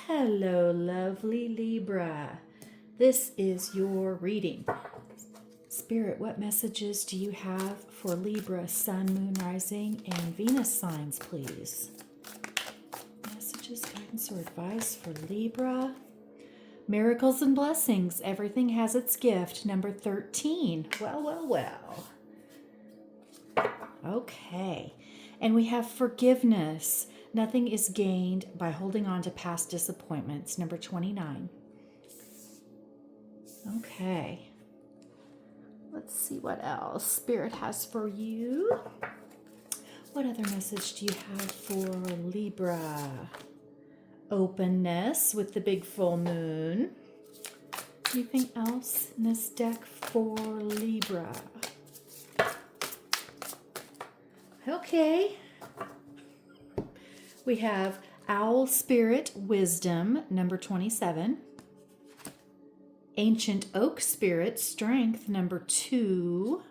Hello, lovely Libra. This is your reading. Spirit, what messages do you have for Libra, Sun, Moon, Rising, and Venus signs, please? Messages, guidance, or advice for Libra. Miracles and blessings. Everything has its gift. Number 13. Well. Okay. And we have forgiveness. Nothing is gained by holding on to past disappointments. Number 29. Okay. Let's see what else Spirit has for you. What other message do you have for Libra? Openness with the big full moon. Anything else in this deck for Libra? Okay. We have Owl Spirit Wisdom, number 27. Ancient Oak Spirit Strength, number 2.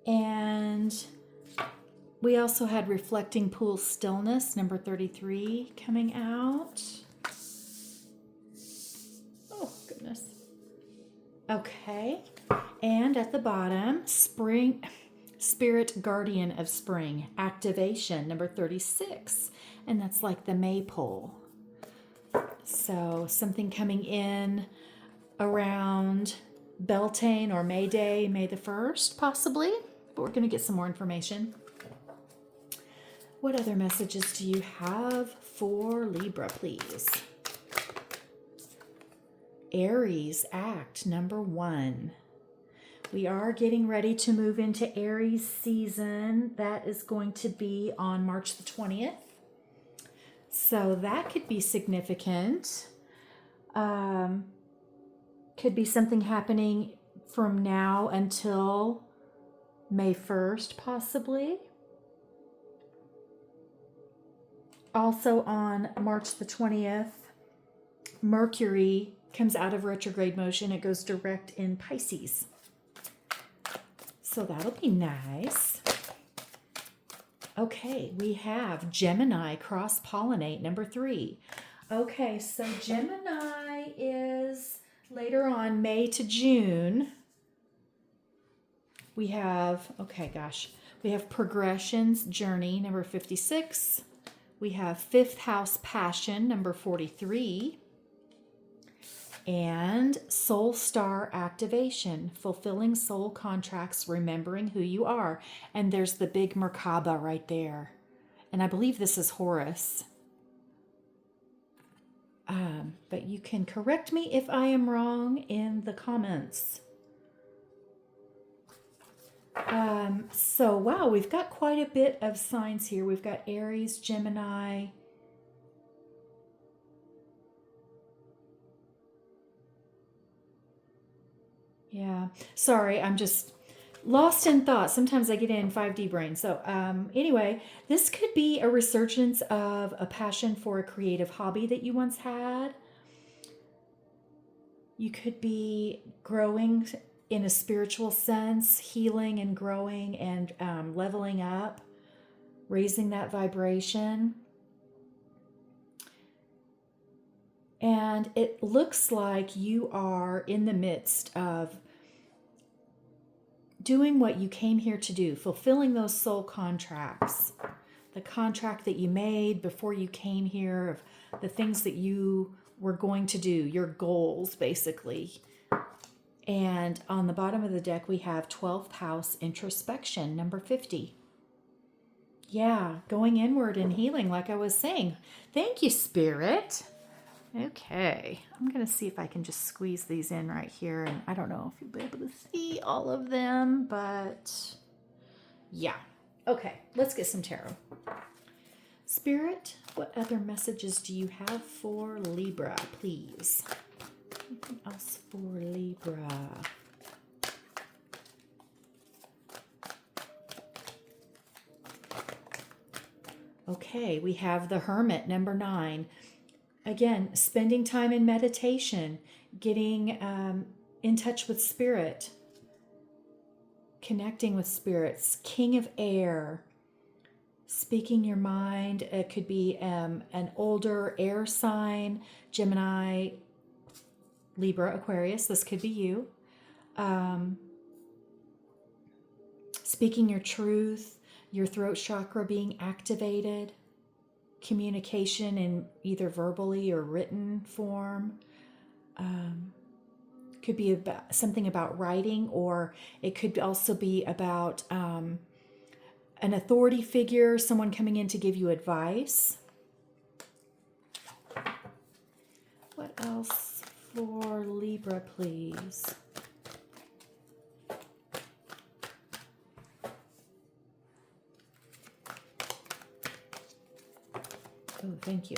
And we also had Reflecting Pool Stillness, number 33, coming out. Oh, goodness. Okay. And at the bottom, Spring Spirit Guardian of Spring, Activation, number 36. And that's like the maypole. So something coming in around Beltane or May Day, May the 1st, possibly. But we're going to get some more information. What other messages do you have for Libra, please? Aries, Act, number 1. We are getting ready to move into Aries season. That is going to be on March the 20th. So that could be significant. Could be something happening from now until May 1st, possibly. Also on March the 20th, Mercury comes out of retrograde motion. It goes direct in Pisces. So that'll be nice. Okay, we have Gemini cross-pollinate, number 3. Okay, so Gemini is later on, May to June. We have, we have Progressions Journey, number 56. We have 5th House Passion, number 43. And Soul Star Activation, Fulfilling Soul Contracts, Remembering Who You Are. And there's the big Merkaba right there. And I believe this is Horus. But you can correct me if I am wrong in the comments. So, wow, we've got quite a bit of signs here. We've got Aries, Gemini. Yeah, sorry, I'm just lost in thought. Sometimes I get in 5D brain. So anyway, this could be a resurgence of a passion for a creative hobby that you once had. You could be growing in a spiritual sense, healing and growing and leveling up, raising that vibration. And it looks like you are in the midst of doing what you came here to do, fulfilling those soul contracts, the contract that you made before you came here, of the things that you were going to do, your goals, basically. And on the bottom of the deck, we have 12th house introspection, number 50. Yeah, going inward and healing, like I was saying. Thank you, Spirit. Okay, I'm going to see if I can just squeeze these in right here. And I don't know if you'll be able to see all of them, but yeah. Okay, let's get some tarot. Spirit, what other messages do you have for Libra, please? Anything else for Libra? Okay, we have the Hermit, number 9. Again, spending time in meditation, getting in touch with Spirit, connecting with spirits. King of Air, Speaking your mind. It could be an older air sign, Gemini, Libra, Aquarius. This could be you. Speaking your truth, your throat chakra being activated, communication in either verbally or written form. Could be about something about writing, or it could also be about an authority figure, someone coming in to give you advice. What else for Libra, please? Oh, thank you.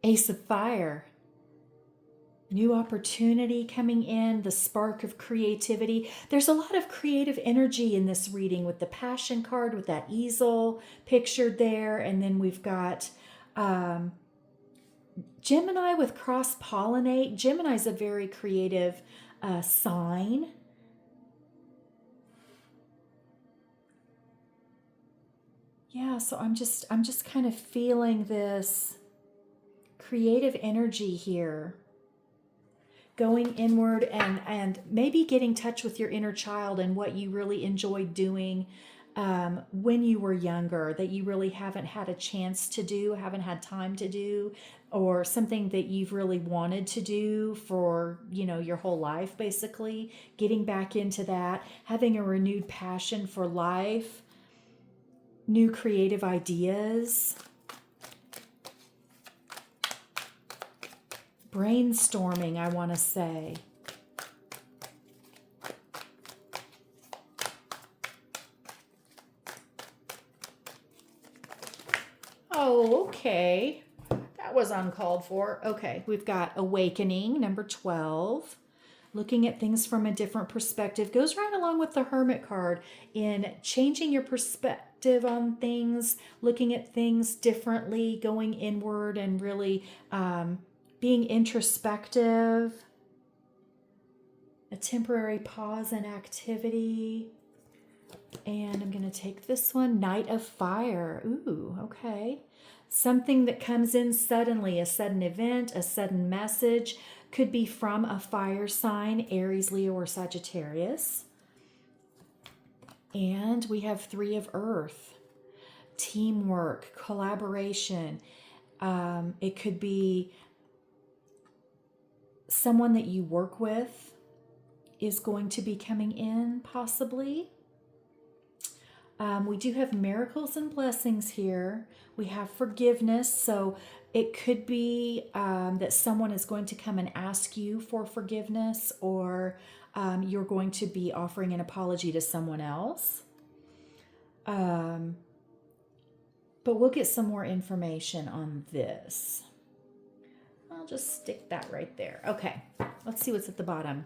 Ace of Fire. New opportunity coming in, the spark of creativity. There's a lot of creative energy in this reading with the Passion card, with that easel pictured there. And then we've got Gemini with cross-pollinate. Gemini is a very creative sign. Yeah, so I'm just kind of feeling this creative energy here, going inward and maybe getting in touch with your inner child and what you really enjoyed doing when you were younger, that you really haven't had a chance to do, haven't had time to do, or something that you've really wanted to do for, your whole life, basically. Getting back into that, having a renewed passion for life, new creative ideas. Brainstorming, I want to say. Oh, okay. That was uncalled for. Okay, we've got awakening, number 12. Looking at things from a different perspective. Goes right along with the Hermit card in changing your perspective on things, looking at things differently, going inward and really being introspective. A temporary pause in activity. And I'm going to take this one, Knight of Fire. Ooh, okay. Something that comes in suddenly, a sudden event, a sudden message. Could be from a fire sign, Aries, Leo, or Sagittarius. And we have Three of Earth. Teamwork, collaboration. It could be someone that you work with is going to be coming in, possibly. We do have miracles and blessings here. We have forgiveness. So it could be that someone is going to come and ask you for forgiveness, or you're going to be offering an apology to someone else. But we'll get some more information on this. I'll just stick that right there. Okay, let's see what's at the bottom.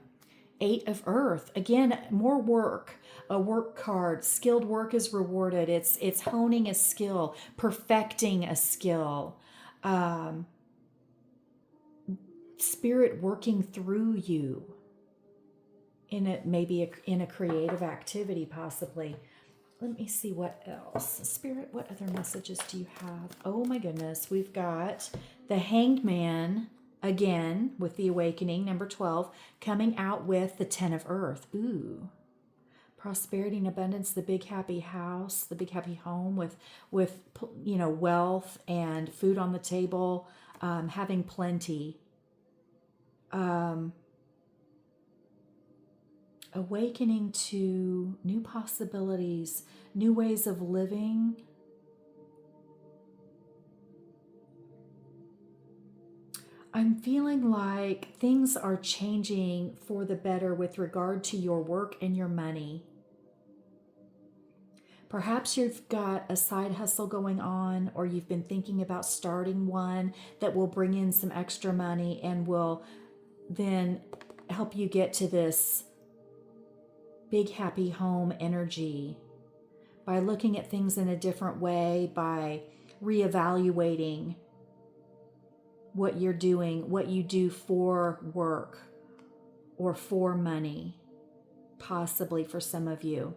Eight of Earth. Again, more work. A work card. Skilled work is rewarded. It's honing a skill, perfecting a skill. Spirit working through you in a creative activity, possibly. Let me see what else. Spirit, what other messages do you have? Oh my goodness. We've got the Hanged Man. Again, with the awakening, number 12, coming out with the 10 of Earth. Ooh. Prosperity and abundance, the big happy house, the big happy home with wealth and food on the table, having plenty. Awakening to new possibilities, new ways of living. I'm feeling like things are changing for the better with regard to your work and your money. Perhaps you've got a side hustle going on, or you've been thinking about starting one that will bring in some extra money and will then help you get to this big happy home energy by looking at things in a different way, by reevaluating what you're doing, what you do for work or for money, possibly for some of you.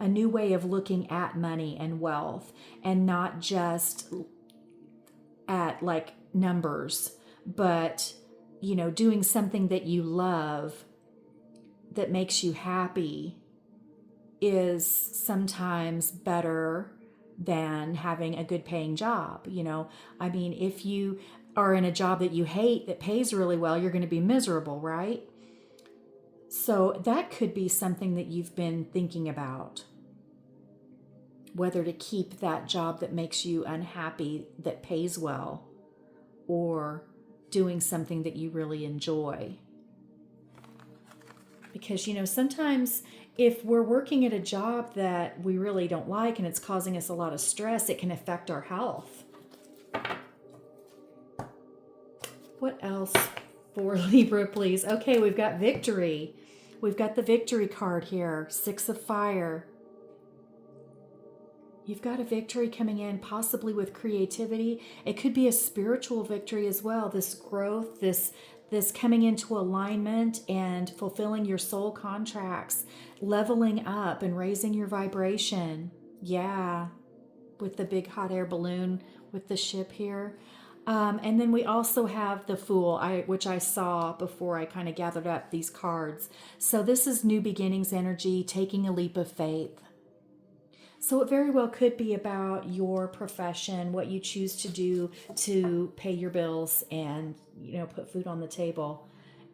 a new way of looking at money and wealth, and not just at like numbers, but, you know, doing something that you love that makes you happy is sometimes better than having a good paying job. You know, I mean, if you are in a job that you hate that pays really well, you're going to be miserable, right? So that could be something that you've been thinking about, whether to keep that job that makes you unhappy that pays well, or doing something that you really enjoy. Because, you know, sometimes if we're working at a job that we really don't like and it's causing us a lot of stress, it can affect our health. What else for Libra, please? Okay, we've got victory. We've got the victory card here, 6 of Fire. You've got a victory coming in, possibly with creativity. It could be a spiritual victory as well. This growth, this coming into alignment and fulfilling your soul contracts, leveling up and raising your vibration. Yeah, with the big hot air balloon with the ship here. And then we also have the Fool, which I saw before I kind of gathered up these cards. So this is new beginnings energy, taking a leap of faith. So it very well could be about your profession, what you choose to do to pay your bills and, you know, put food on the table.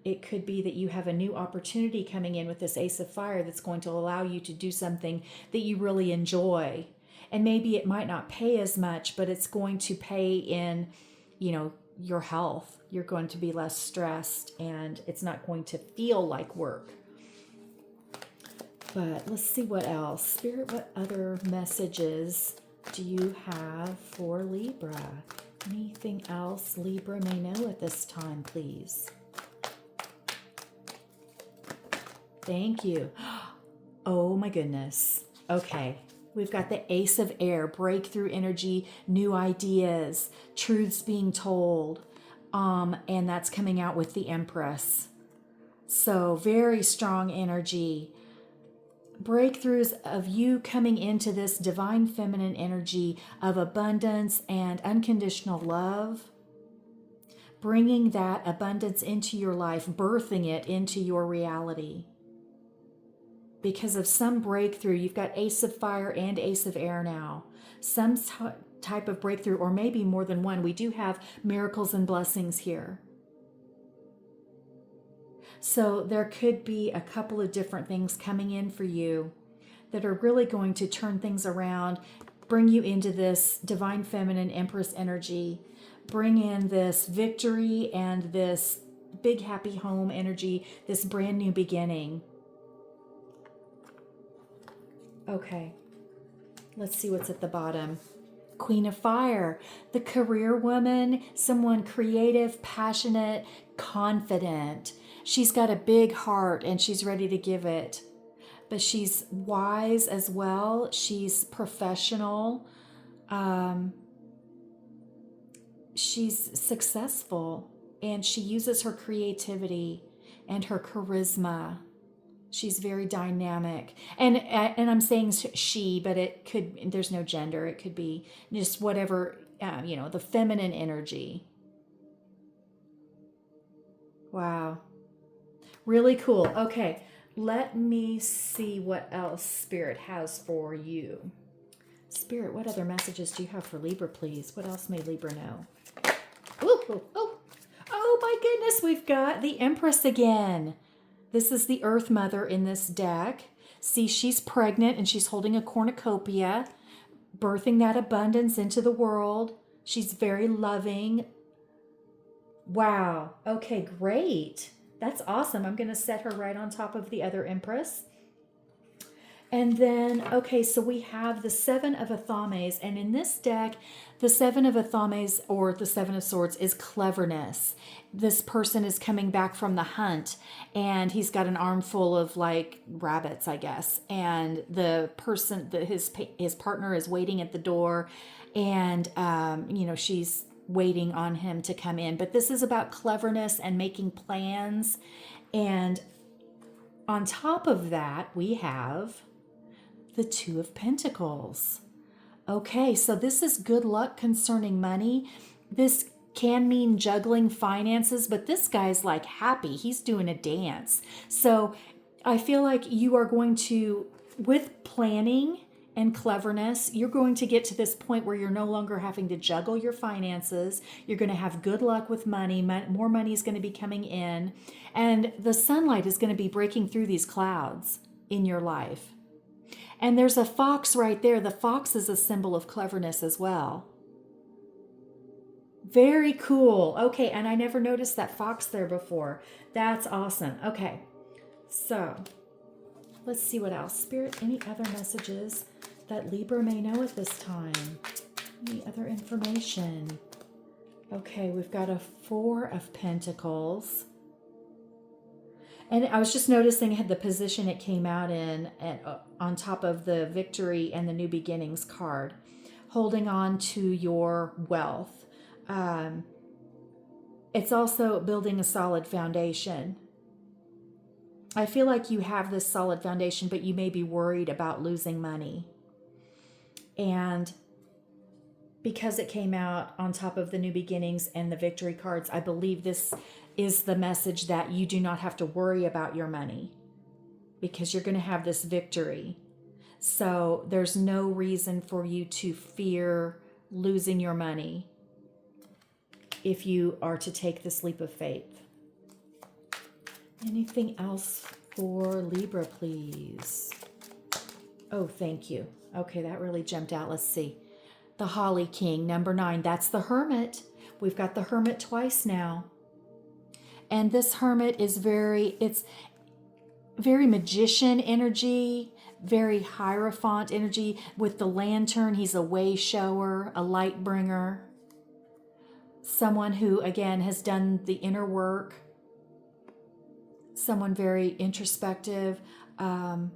It could be that you have a new opportunity coming in with this Ace of Fire that's going to allow you to do something that you really enjoy. And maybe it might not pay as much, but it's going to pay in, you know, your health. You're going to be less stressed and it's not going to feel like work. But let's see what else. Spirit, what other messages do you have for Libra? Anything else Libra may know at this time, please? Thank you. Oh my goodness. Okay. We've got the Ace of Air, breakthrough energy, new ideas, truths being told. And that's coming out with the Empress. So very strong energy. Breakthroughs of you coming into this divine feminine energy of abundance and unconditional love, bringing that abundance into your life, birthing it into your reality. Because of some breakthrough, you've got Ace of Fire and Ace of Air now. Some type of breakthrough, or maybe more than one. We do have miracles and blessings here. So there could be a couple of different things coming in for you that are really going to turn things around, bring you into this divine feminine Empress energy, bring in this victory and this big happy home energy, this brand new beginning. Okay, let's see what's at the bottom. Queen of Fire, the career woman, someone creative, passionate, confident. She's got a big heart and she's ready to give it. But she's wise as well. She's professional. She's successful. And she uses her creativity and her charisma. She's very dynamic. And I'm saying she, but it could, there's no gender. It could be just whatever, the feminine energy. Wow. Really cool. Okay, let me see what else Spirit has for you. Spirit, what other messages do you have for Libra, please? What else may Libra know? Oh my goodness, we've got the Empress again. This is the Earth Mother in this deck. See, she's pregnant and she's holding a cornucopia, birthing that abundance into the world. She's very loving. Wow. Okay, great. That's awesome. I'm going to set her right on top of the other Empress. And then, okay, so we have the Seven of Athames. And in this deck, the Seven of Athames, or the Seven of Swords, is cleverness. This person is coming back from the hunt, and he's got an armful of, like, rabbits, I guess. And the person, his partner is waiting at the door, and, she's waiting on him to come in. But this is about cleverness and making plans. And on top of that, we have the Two of Pentacles. Okay, so this is good luck concerning money. This can mean juggling finances, but this guy's like happy. He's doing a dance. So I feel like you are going to, with planning and cleverness, you're going to get to this point where you're no longer having to juggle your finances. You're going to have good luck with money. More money is going to be coming in. And the sunlight is going to be breaking through these clouds in your life. And there's a fox right there. The fox is a symbol of cleverness as well. Very cool. Okay, and I never noticed that fox there before. That's awesome. Okay, so let's see what else. Spirit, any other messages that Libra may know at this time? Any other information? Okay, we've got a Four of Pentacles. And I was just noticing the position it came out in on top of the Victory and the New Beginnings card, holding on to your wealth. It's also building a solid foundation. I feel like you have this solid foundation, but you may be worried about losing money. And because it came out on top of the New Beginnings and the Victory cards, I believe this is the message that you do not have to worry about your money because you're going to have this victory. So there's no reason for you to fear losing your money if you are to take this leap of faith. Anything else for Libra, please? Oh, thank you. Okay, that really jumped out. Let's see. The Holly King, number 9. That's the Hermit. We've got the Hermit twice now. And this Hermit is it's very magician energy, very Hierophant energy. With the lantern, he's a way shower, a light bringer. Someone who, again, has done the inner work. Someone very introspective. And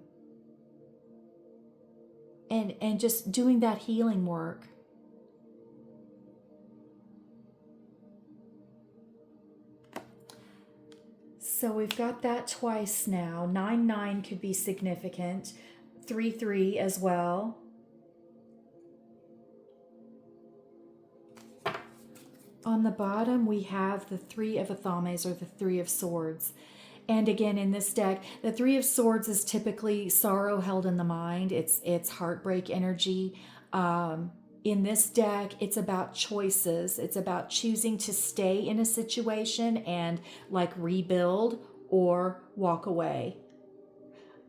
just doing that healing work. So we've got that twice now. 9-9 could be significant. 3-3 as well. On the bottom, we have the Three of Athames, or the Three of Swords. And again, in this deck, the Three of Swords is typically sorrow held in the mind. It's heartbreak energy. In this deck, it's about choices. It's about choosing to stay in a situation and like rebuild or walk away.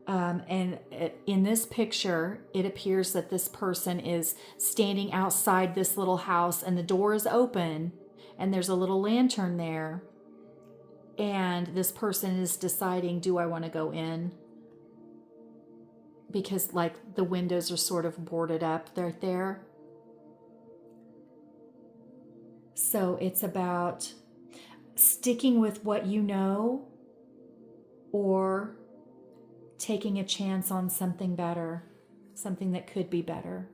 In this picture, it appears that this person is standing outside this little house and the door is open and there's a little lantern there. And this person is deciding, do I want to go in? Because like the windows are sort of boarded up right there. So it's about sticking with what you know or taking a chance on something better, something that could be better.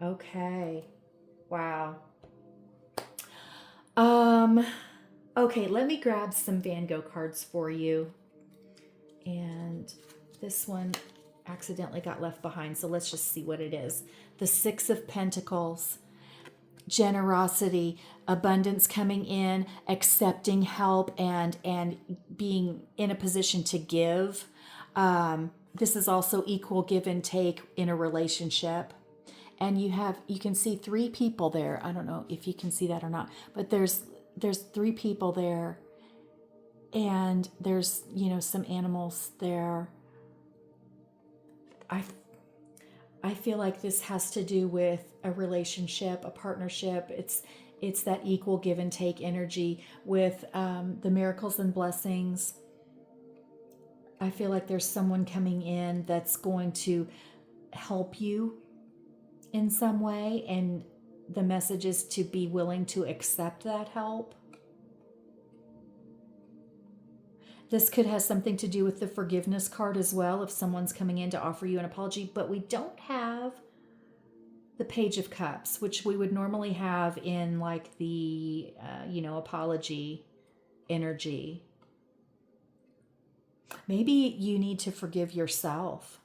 Okay. Wow. Okay, let me grab some Van Gogh cards for you. And this one accidentally got left behind, so let's just see what it is. The Six of Pentacles. Generosity, abundance coming in, accepting help, and being in a position to give. This is also equal give and take in a relationship. And you can see 3 people there. I don't know if you can see that or not, but there's 3 people there, and there's some animals there. I feel like this has to do with a relationship, a partnership. It's that equal give and take energy with the miracles and blessings. I feel like there's someone coming in that's going to help you in some way, and the message is to be willing to accept that help. This could have something to do with the forgiveness card as well, if someone's coming in to offer you an apology, but we don't have the Page of Cups, which we would normally have in like the, apology energy. Maybe you need to forgive yourself.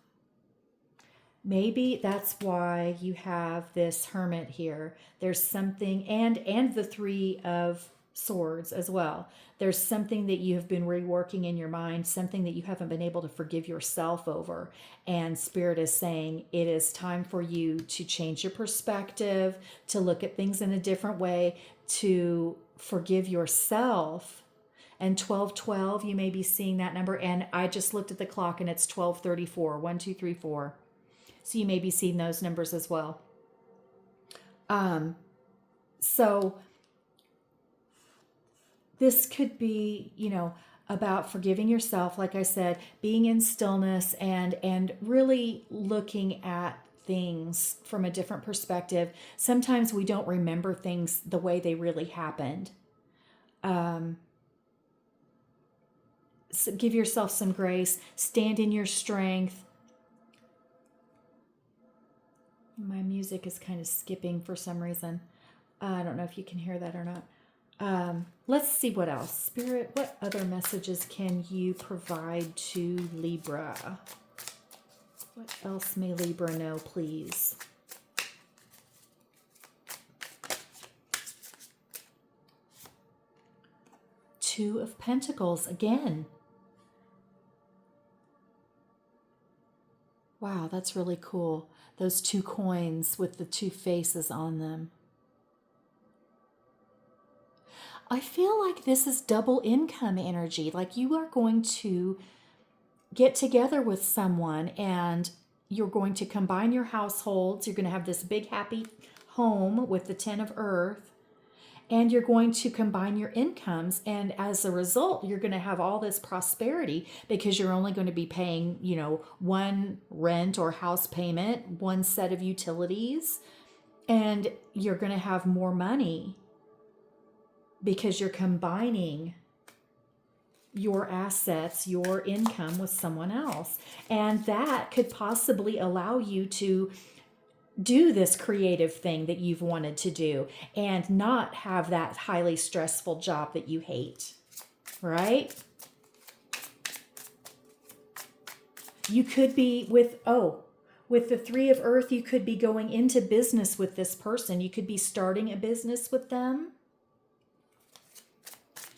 Maybe that's why you have this Hermit here. There's something, and the Three of Swords as well. There's something that you have been reworking in your mind, something that you haven't been able to forgive yourself over. And Spirit is saying it is time for you to change your perspective, to look at things in a different way, to forgive yourself. And 1212, you may be seeing that number. And I just looked at the clock and it's 1234. 1, 2, 3, 4. So you may be seeing those numbers as well. So this could be, about forgiving yourself, like I said, being in stillness and really looking at things from a different perspective. Sometimes we don't remember things the way they really happened. So give yourself some grace, stand in your strength. My music is kind of skipping for some reason. I don't know if you can hear that or not. Let's see what else. Spirit, what other messages can you provide to Libra? What else may Libra know, please? Two of Pentacles again. Wow, that's really cool. Those two coins with the two faces on them. I feel like this is double income energy. Like you are going to get together with someone and you're going to combine your households. You're going to have this big happy home with the 10 of Earth. And you're going to combine your incomes. And as a result, you're going to have all this prosperity because you're only going to be paying, one rent or house payment, one set of utilities. And you're going to have more money because you're combining your assets, your income with someone else. And that could possibly allow you to do this creative thing that you've wanted to do and not have that highly stressful job that you hate, right? You could be with the Three of Earth, you could be going into business with this person. You could be starting a business with them,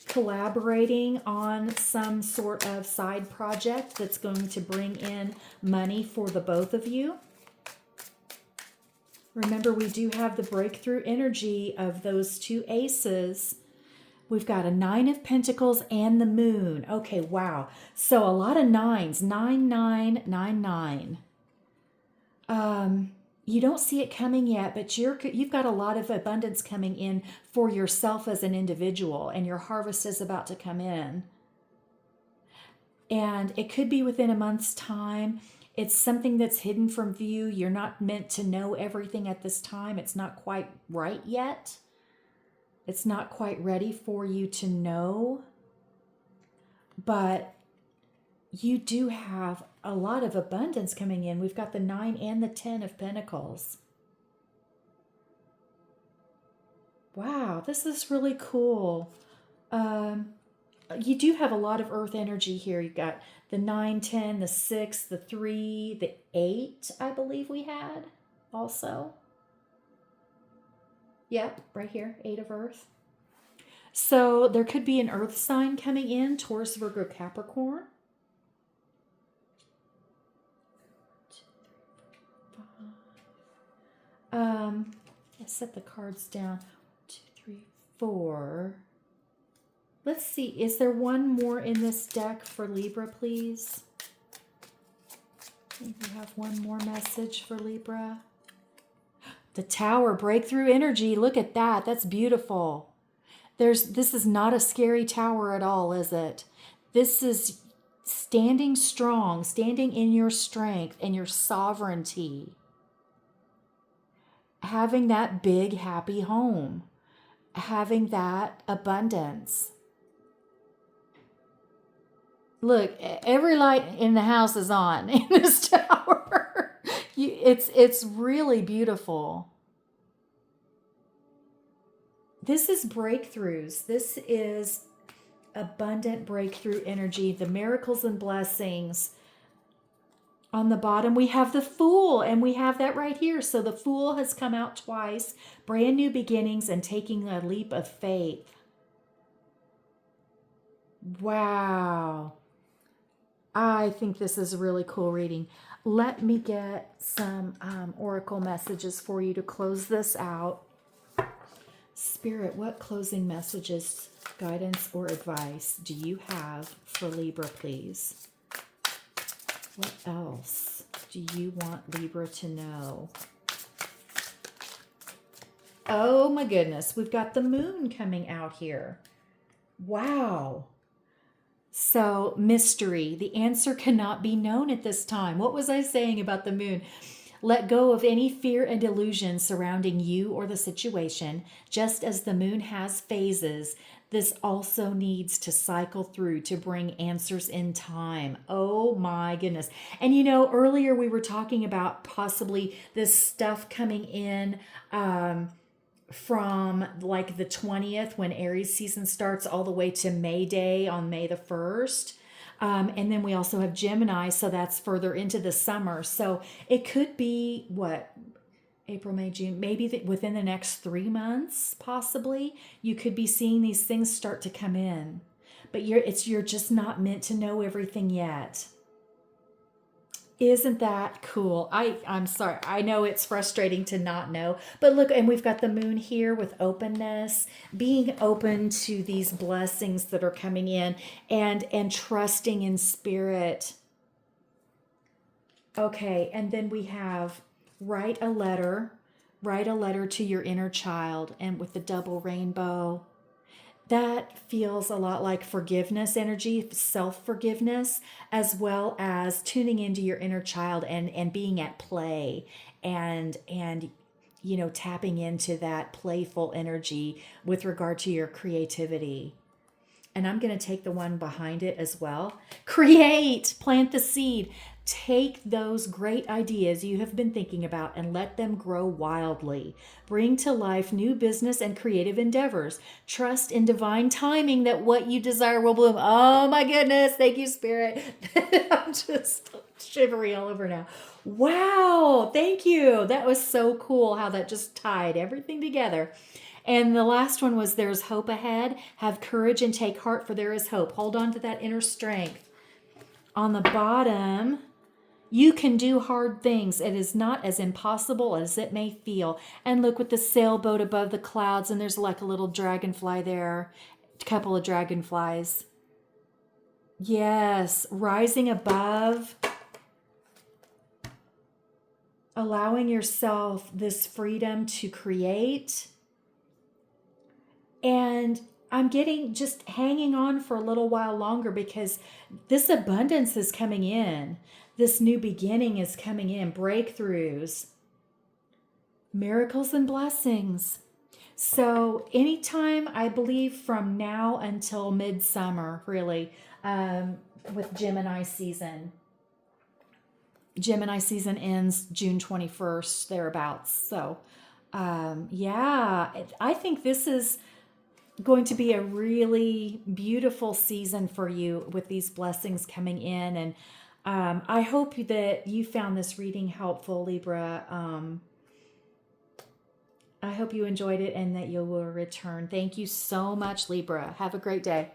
collaborating on some sort of side project that's going to bring in money for the both of you. Remember, we do have the breakthrough energy of those two aces. We've got a 9 of Pentacles and the Moon. Okay, wow. So a lot of nines. 9999. You don't see it coming yet, but you've got a lot of abundance coming in for yourself as an individual, and your harvest is about to come in. And it could be within a month's time. It's something that's hidden from view. You're not meant to know everything at this time. It's not quite right yet. It's not quite ready for you to know. But you do have a lot of abundance coming in. We've got the 9 and the 10 of Pentacles. Wow, this is really cool. You do have a lot of earth energy here. You've got the 9, 10, the 6, the 3, the 8, I believe we had also. Yep, right here, 8 of Earth. So there could be an earth sign coming in, Taurus, Virgo, Capricorn. 2, 3, 4, 5. Let's set the cards down. 2, 3, 4. Let's see, is there one more in this deck for Libra, please? Maybe we have one more message for Libra. The Tower, breakthrough energy. Look at that. That's beautiful. This is not a scary tower at all, is it? This is standing strong, standing in your strength and your sovereignty. Having that big, happy home. Having that abundance. Look, every light in the house is on in this tower. It's really beautiful. This is breakthroughs. This is abundant breakthrough energy, the miracles and blessings On the bottom, we have the Fool, and we have that right here. So the Fool has come out twice, brand new beginnings and taking a leap of faith. Wow. I think this is a really cool reading. Let me get some oracle messages for you to close this out. Spirit, what closing messages, guidance, or advice do you have for Libra, please? What else do you want Libra to know? Oh my goodness, we've got the moon coming out here. Wow. So, mystery. The answer cannot be known at this time. What was I saying about the moon? Let go of any fear and illusion surrounding you or the situation. Just as the moon has phases, this also needs to cycle through to bring answers in time. Oh my goodness. And you know, earlier we were talking about possibly this stuff coming in from like the 20th when Aries season starts all the way to May Day on May the 1st. And then we also have Gemini, so that's further into the summer. So it could be what? April, May, June, maybe within the next 3 months, possibly, you could be seeing these things start to come in. But you're just not meant to know everything yet. Isn't that cool? I'm sorry. I know it's frustrating to not know. But look, and we've got the moon here with openness, being open to these blessings that are coming in and trusting in spirit. Okay, and then we have write a letter to your inner child, and with the double rainbow. That feels a lot like forgiveness energy, self-forgiveness, as well as tuning into your inner child and being at play and you know, tapping into that playful energy with regard to your creativity. And I'm going to take the one behind it as well. Create, plant the seed. Take those great ideas you have been thinking about and let them grow wildly. Bring to life new business and creative endeavors. Trust in divine timing that what you desire will bloom. Oh my goodness. Thank you, Spirit. I'm just shivery all over now. Wow. Thank you. That was so cool how that just tied everything together. And the last one was there's hope ahead. Have courage and take heart, for there is hope. Hold on to that inner strength. On the bottom, you can do hard things. It is not as impossible as it may feel. And look with the sailboat above the clouds, and there's like a little dragonfly there, a couple of dragonflies. Yes, rising above, allowing yourself this freedom to create. And I'm getting just hanging on for a little while longer because this abundance is coming in. This new beginning is coming in. Breakthroughs, miracles, and blessings. So anytime, I believe from now until midsummer, really, with Gemini season. Gemini season ends June 21st, thereabouts. So yeah, I think this is going to be a really beautiful season for you with these blessings coming in. And I hope that you found this reading helpful, Libra. I hope you enjoyed it and that you will return. Thank you so much, Libra. Have a great day.